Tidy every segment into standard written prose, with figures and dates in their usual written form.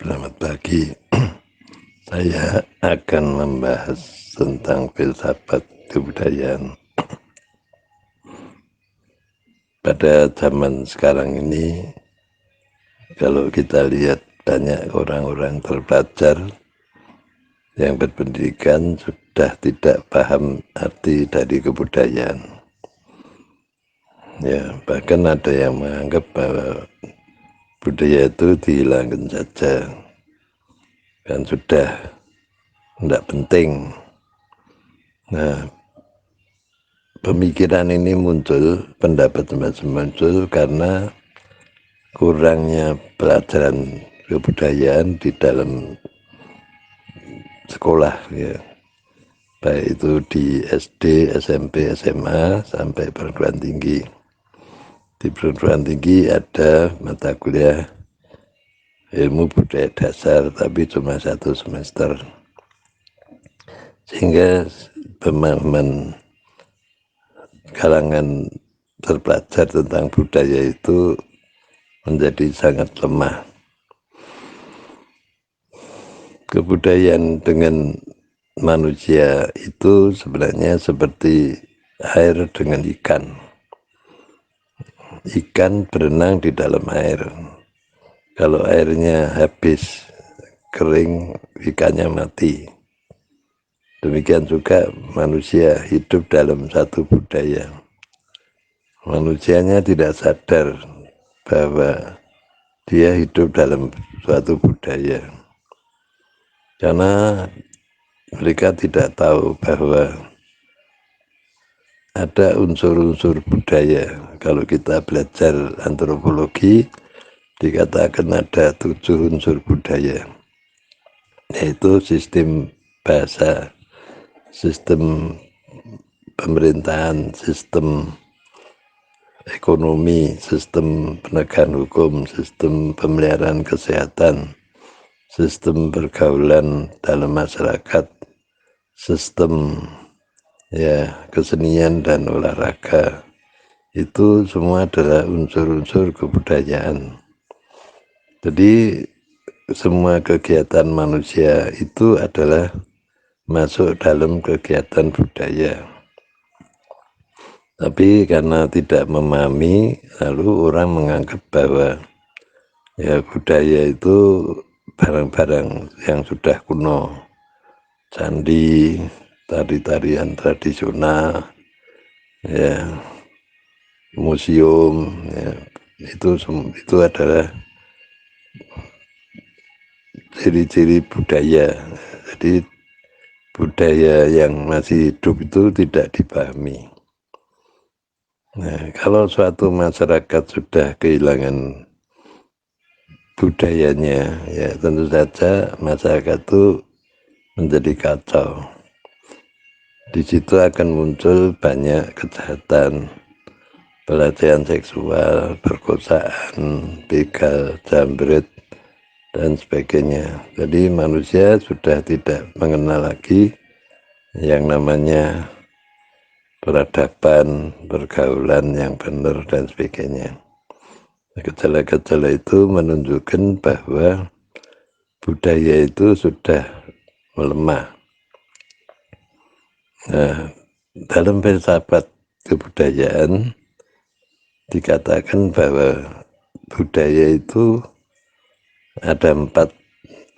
Selamat pagi. Saya akan membahas tentang filsafat kebudayaan. Pada zaman sekarang ini, kalau kita lihat banyak orang-orang terpelajar yang berpendidikan sudah tidak paham arti dari kebudayaan. Ya, bahkan ada yang menganggap bahwa budaya itu dihilangkan saja, kan sudah tidak penting. Nah, pemikiran ini muncul, pendapat semacam muncul karena kurangnya pelajaran kebudayaan di dalam sekolah, ya, baik itu di SD, SMP, SMA sampai perguruan tinggi. Di perguruan tinggi ada mata kuliah ilmu budaya dasar, tapi cuma 1 semester, sehingga pemahaman kalangan terpelajar tentang budaya itu menjadi sangat lemah. Kebudayaan dengan manusia itu sebenarnya seperti air dengan ikan. Ikan berenang di dalam air. Kalau airnya habis, kering, ikannya mati. Demikian juga manusia hidup dalam satu budaya. Manusianya tidak sadar bahwa dia hidup dalam suatu budaya, karena mereka tidak tahu bahwa ada unsur-unsur budaya. Kalau kita belajar antropologi, dikatakan ada 7 unsur budaya, yaitu sistem bahasa, sistem pemerintahan, sistem ekonomi, sistem penegakan hukum, sistem pemeliharaan kesehatan, sistem pergaulan dalam masyarakat, sistem kesenian dan olahraga. Itu semua adalah unsur-unsur kebudayaan. Jadi semua kegiatan manusia itu adalah masuk dalam kegiatan budaya. Tapi karena tidak memahami, lalu orang menganggap bahwa budaya itu barang-barang yang sudah kuno, candi, tari-tarian tradisional, museum, itu adalah ciri-ciri budaya. Jadi budaya yang masih hidup itu tidak dipahami. Nah, kalau suatu masyarakat sudah kehilangan budayanya, ya tentu saja masyarakat itu menjadi kacau. Di situ akan muncul banyak kejahatan, pelecehan seksual, perkosaan, begal, jambret, dan sebagainya. Jadi manusia sudah tidak mengenal lagi yang namanya peradaban, pergaulan yang benar, dan sebagainya. Gejala-gejala itu menunjukkan bahwa budaya itu sudah melemah. Nah, dalam filsafat kebudayaan dikatakan bahwa budaya itu ada 4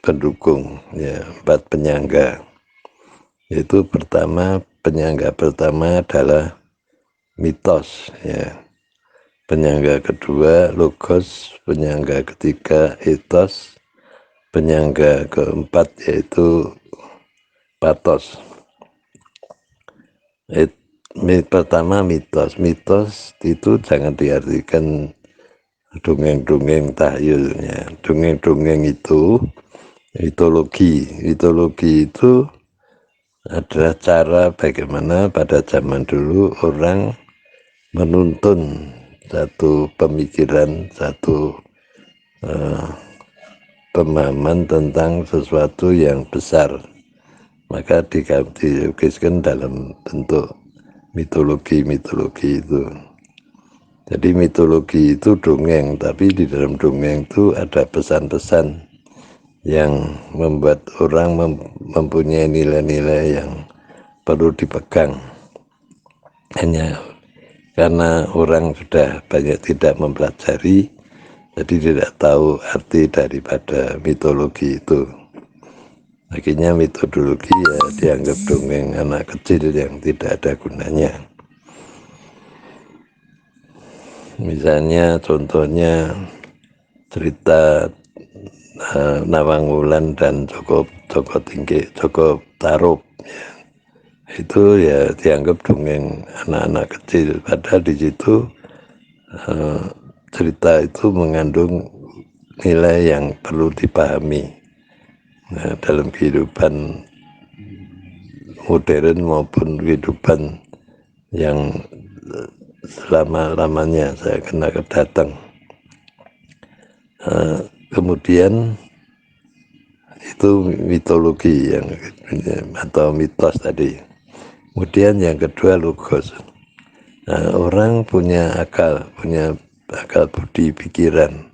pendukung, 4 penyangga. Yaitu penyangga pertama adalah mitos, penyangga kedua logos, penyangga ketiga ethos, penyangga keempat yaitu pathos. Pertama mitos. Mitos itu jangan diartikan dongeng-dongeng tahyulnya. Dongeng-dongeng itu mitologi. Mitologi itu adalah cara bagaimana pada zaman dulu orang menuntun satu pemikiran, satu pemahaman tentang sesuatu yang besar, maka dilukiskan dalam bentuk mitologi itu. Jadi mitologi itu dongeng, tapi di dalam dongeng itu ada pesan-pesan yang membuat orang mempunyai nilai-nilai yang perlu dipegang. Hanya karena orang sudah banyak tidak mempelajari, jadi tidak tahu arti daripada mitologi itu. Akhirnya metodologi ya dianggap dongeng anak kecil yang tidak ada gunanya. Misalnya contohnya cerita Nawang Wulan dan Joko Tarub, itu ya dianggap dongeng anak-anak kecil, padahal di situ cerita itu mengandung nilai yang perlu dipahami. Nah, dalam kehidupan modern maupun kehidupan yang selama-lamanya saya kena kedatang. Kemudian itu mitologi yang atau mitos tadi. Kemudian yang kedua logos. Nah, orang punya akal budi pikiran,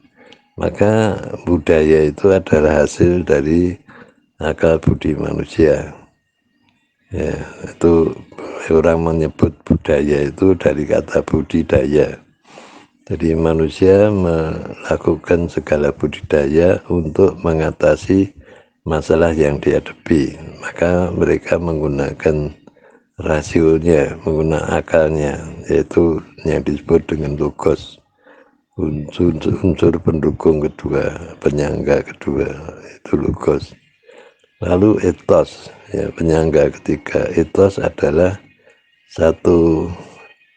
maka budaya itu adalah hasil dari akal budi manusia. Ya, itu orang menyebut budaya itu dari kata budidaya. Jadi manusia melakukan segala budidaya untuk mengatasi masalah yang dihadapi. Maka mereka menggunakan rasionya, menggunakan akalnya, yaitu yang disebut dengan logos. Unsur pendukung kedua, penyangga kedua, itu logos. Lalu etos, ya, penyangga ketiga. Etos adalah satu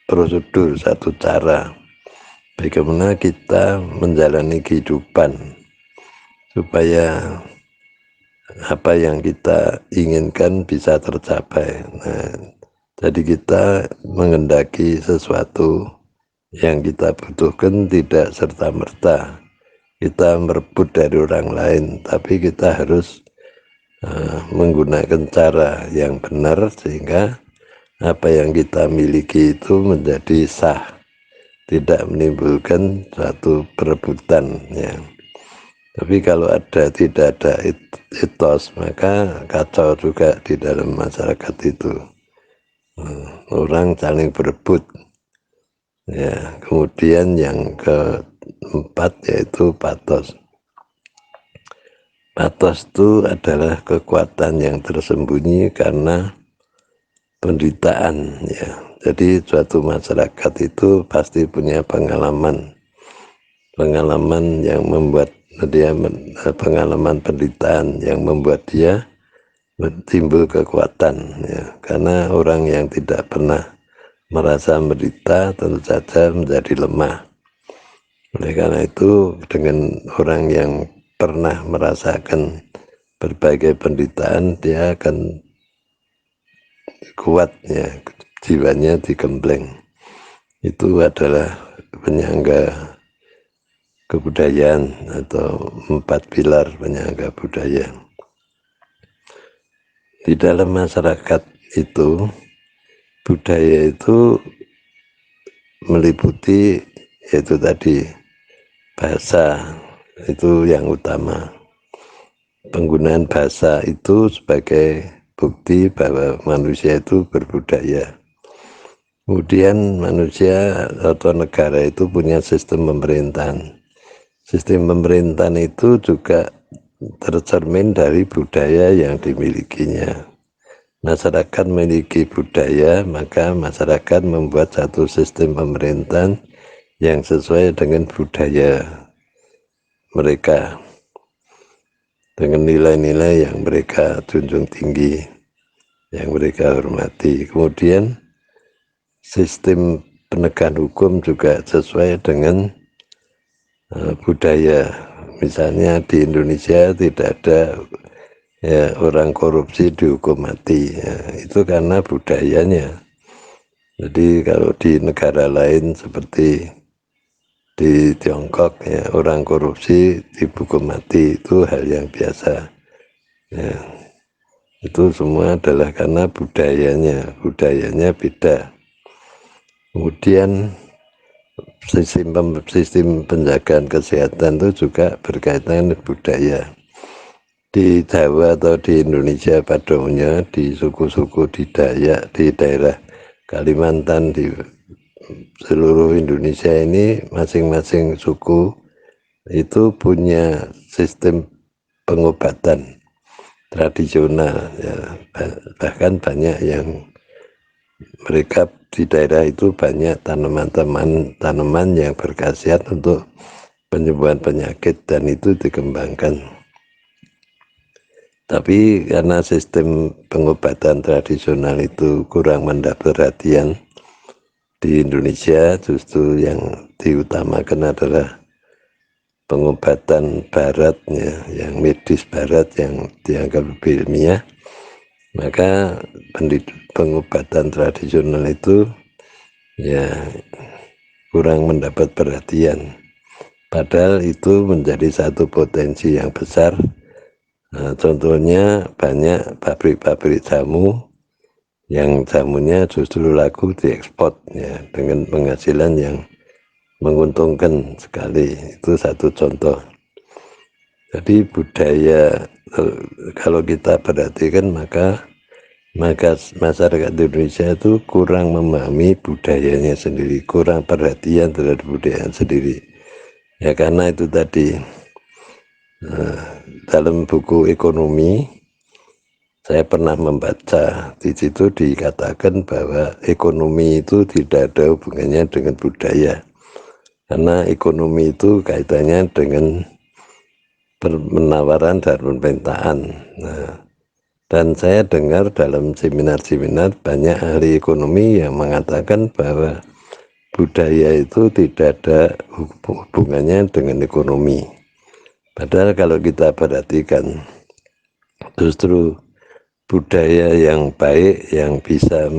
prosedur, satu cara bagaimana kita menjalani kehidupan supaya apa yang kita inginkan bisa tercapai. Nah, jadi kita mengendaki sesuatu yang kita butuhkan tidak serta-merta kita merebut dari orang lain, tapi kita harus menggunakan cara yang benar sehingga apa yang kita miliki itu menjadi sah, tidak menimbulkan suatu perebutan ya. Tapi kalau tidak ada etos, maka kacau juga di dalam masyarakat itu. Orang saling berebut. Ya, kemudian yang keempat yaitu patos. Patos itu adalah kekuatan yang tersembunyi karena penderitaan ya. Jadi suatu masyarakat itu pasti punya pengalaman yang membuat dia pengalaman penderitaan yang membuat dia timbul kekuatan ya. Karena orang yang tidak pernah merasa menderita tentu saja menjadi lemah. Oleh karena itu dengan orang yang pernah merasakan berbagai penderitaan, dia akan kuat ya, jiwanya digembleng. Itu adalah penyangga kebudayaan atau 4 pilar penyangga budaya. Di dalam masyarakat itu, budaya itu meliputi yaitu tadi bahasa, itu yang utama. Penggunaan bahasa itu sebagai bukti bahwa manusia itu berbudaya. Kemudian manusia atau negara itu punya sistem pemerintahan. Sistem pemerintahan itu juga tercermin dari budaya yang dimilikinya. Masyarakat memiliki budaya, maka masyarakat membuat satu sistem pemerintahan yang sesuai dengan budaya mereka, dengan nilai-nilai yang mereka junjung tinggi, yang mereka hormati. Kemudian sistem penegakan hukum juga sesuai dengan budaya. Misalnya di Indonesia tidak ada ya, orang korupsi dihukum mati ya, itu karena budayanya. Jadi kalau di negara lain seperti di Tiongkok ya, orang korupsi dihukum mati itu hal yang biasa ya. Itu semua adalah karena budayanya beda. Kemudian sistem penjagaan kesehatan itu juga berkaitan dengan budaya. di Jawa atau di Indonesia pada umumnya, di suku-suku di Dayak, di daerah Kalimantan, di seluruh Indonesia ini masing-masing suku itu punya sistem pengobatan tradisional ya. Bahkan banyak yang mereka di daerah itu banyak tanaman yang berkhasiat untuk penyembuhan penyakit dan itu dikembangkan. Tapi karena sistem pengobatan tradisional itu kurang mendapat perhatian di Indonesia, justru yang diutamakan adalah pengobatan baratnya, yang medis barat yang dianggap lebih ilmiah, maka pengobatan tradisional itu ya kurang mendapat perhatian. Padahal itu menjadi satu potensi yang besar. Nah, contohnya banyak pabrik-pabrik jamu yang jamunya justru laku diekspor ya, dengan penghasilan yang menguntungkan sekali. Itu satu contoh. Jadi budaya kalau kita perhatikan maka masyarakat Indonesia itu kurang memahami budayanya sendiri, kurang perhatian terhadap budaya sendiri. Ya karena itu tadi dalam buku ekonomi saya pernah membaca di situ dikatakan bahwa ekonomi itu tidak ada hubungannya dengan budaya, karena ekonomi itu kaitannya dengan penawaran dan permintaan. Nah, dan saya dengar dalam seminar-seminar banyak ahli ekonomi yang mengatakan bahwa budaya itu tidak ada hubungannya dengan ekonomi. Padahal kalau kita perhatikan, justru budaya yang baik yang bisa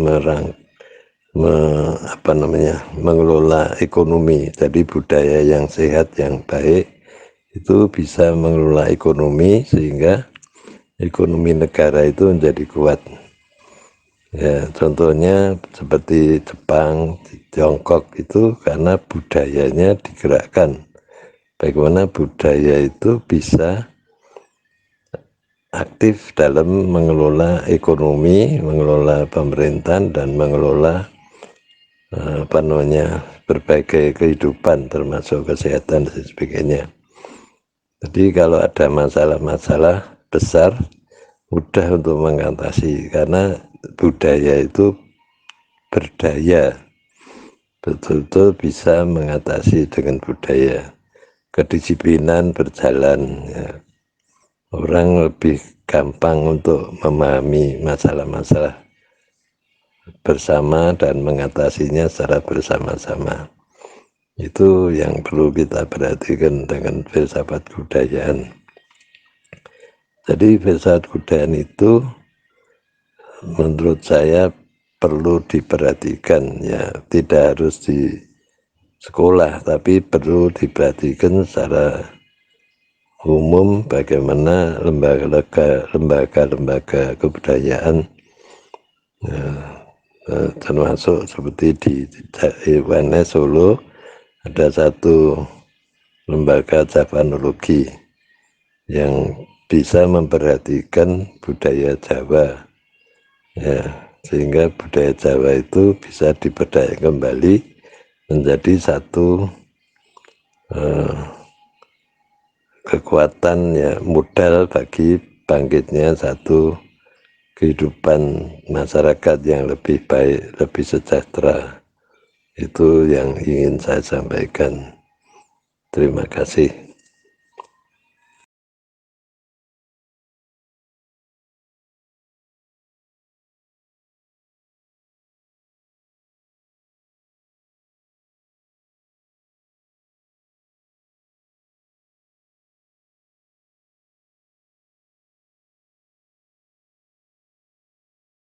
mengelola ekonomi. Jadi budaya yang sehat yang baik itu bisa mengelola ekonomi sehingga ekonomi negara itu menjadi kuat. Ya, contohnya seperti Jepang, Tiongkok itu karena budayanya digerakkan. Bagaimana budaya itu bisa aktif dalam mengelola ekonomi, mengelola pemerintahan dan mengelola berbagai kehidupan termasuk kesehatan dan sebagainya. Jadi kalau ada masalah-masalah besar mudah untuk mengatasi karena budaya itu berdaya, betul-betul bisa mengatasi dengan budaya. Kedisiplinan berjalan ya. Orang lebih gampang untuk memahami masalah-masalah bersama dan mengatasinya secara bersama-sama. Itu yang perlu kita perhatikan dengan filsafat kebudayaan. Jadi filsafat kebudayaan itu menurut saya perlu diperhatikan ya, tidak harus di sekolah tapi perlu diperhatikan secara umum bagaimana lembaga-lembaga kebudayaan termasuk seperti di UNS Solo ada satu lembaga Javanologi yang bisa memperhatikan budaya Jawa ya, sehingga budaya Jawa itu bisa diberdayakan kembali menjadi satu kekuatan ya, modal bagi bangkitnya satu kehidupan masyarakat yang lebih baik, lebih sejahtera. Itu yang ingin saya sampaikan. Terima kasih.